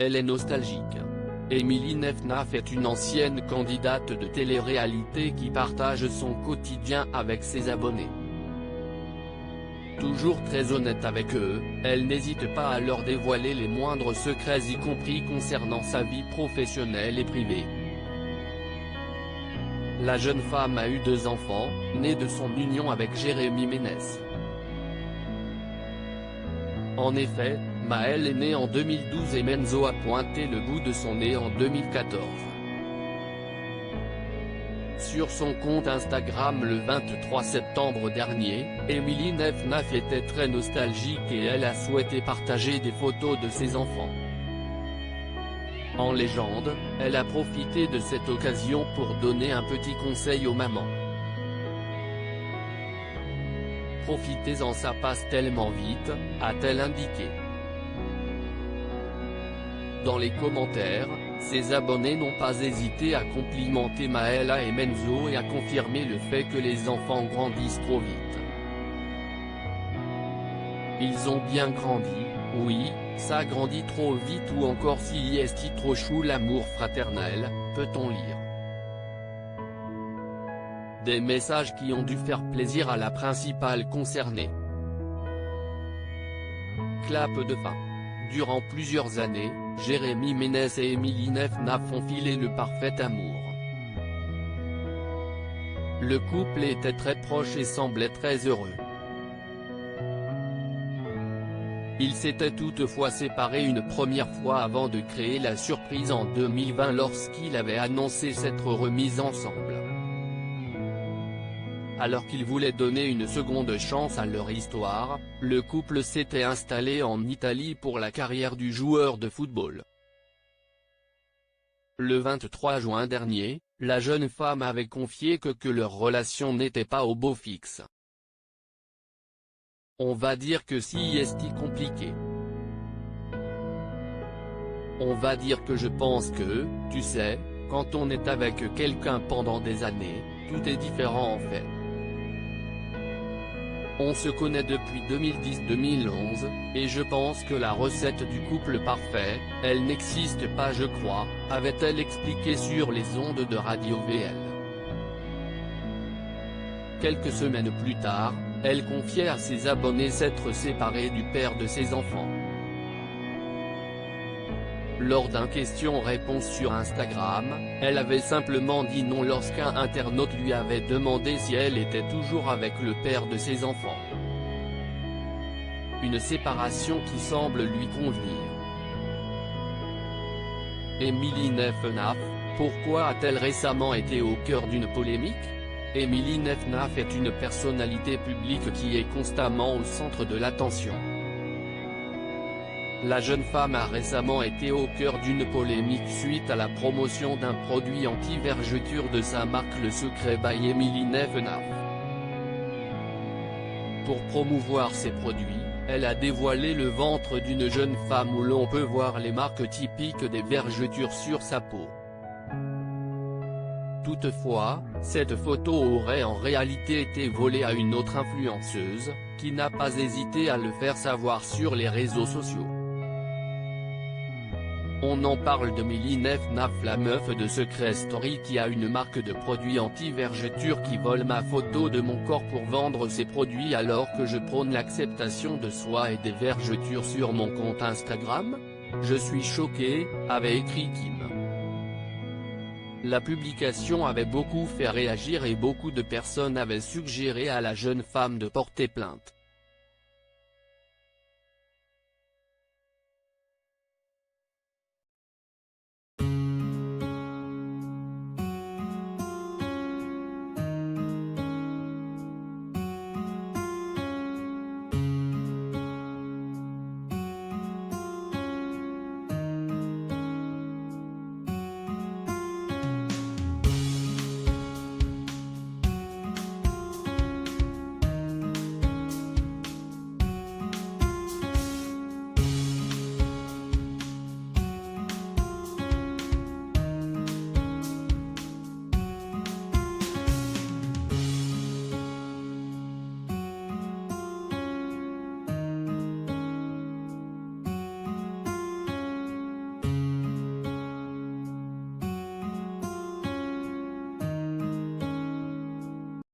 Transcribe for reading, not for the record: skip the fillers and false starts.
elle est nostalgique. Émilie Nefnaf est une ancienne candidate de télé-réalité qui partage son quotidien avec ses abonnés. Toujours très honnête avec eux, elle n'hésite pas à leur dévoiler les moindres secrets y compris concernant sa vie professionnelle et privée. La jeune femme a eu 2 enfants, nés de son union avec Jérémy Ménès. En effet, Maëlle est née en 2012 et Menzo a pointé le bout de son nez en 2014. Sur son compte Instagram le 23 septembre dernier, Émilie Nefnaf était très nostalgique et elle a souhaité partager des photos de ses enfants. En légende, elle a profité de cette occasion pour donner un petit conseil aux mamans. Profitez-en, ça passe tellement vite, a-t-elle indiqué. Dans les commentaires, ses abonnés n'ont pas hésité à complimenter Maëlle et Menzo et à confirmer le fait que les enfants grandissent trop vite. Ils ont bien grandi, oui, ça grandit trop vite ou encore si est trop chou l'amour fraternel, peut-on lire. Des messages qui ont dû faire plaisir à la principale concernée. Clap de fin. Durant plusieurs années, Jérémy Ménès et Émilie Nefnaf ont filé le parfait amour. Le couple était très proche et semblait très heureux. Ils s'étaient toutefois séparés une première fois avant de créer la surprise en 2020 lorsqu'ils avaient annoncé s'être remis ensemble. Alors qu'ils voulaient donner une seconde chance à leur histoire, le couple s'était installé en Italie pour la carrière du joueur de football. Le 23 juin dernier, la jeune femme avait confié que leur relation n'était pas au beau fixe. On va dire que si est compliqué. On va dire que je pense que, tu sais, quand on est avec quelqu'un pendant des années, tout est différent en fait. On se connaît depuis 2010-2011, et je pense que la recette du couple parfait, elle n'existe pas je crois, avait-elle expliqué sur les ondes de Radio VL. Quelques semaines plus tard, elle confiait à ses abonnés s'être séparée du père de ses enfants. Lors d'un question-réponse sur Instagram, elle avait simplement dit non lorsqu'un internaute lui avait demandé si elle était toujours avec le père de ses enfants. Une séparation qui semble lui convenir. Émilie Nefnaf, pourquoi a-t-elle récemment été au cœur d'une polémique ? Émilie Nefnaf est une personnalité publique qui est constamment au centre de l'attention. La jeune femme a récemment été au cœur d'une polémique suite à la promotion d'un produit anti-vergeture de sa marque Le Secret by Émilie Nefnaf. Pour promouvoir ses produits, elle a dévoilé le ventre d'une jeune femme où l'on peut voir les marques typiques des vergetures sur sa peau. Toutefois, cette photo aurait en réalité été volée à une autre influenceuse, qui n'a pas hésité à le faire savoir sur les réseaux sociaux. On en parle d'Émilie Nefnaf, la meuf de Secret Story qui a une marque de produits anti-vergeture qui vole ma photo de mon corps pour vendre ses produits alors que je prône l'acceptation de soi et des vergetures sur mon compte Instagram ? Je suis choquée, avait écrit Kim. La publication avait beaucoup fait réagir et beaucoup de personnes avaient suggéré à la jeune femme de porter plainte.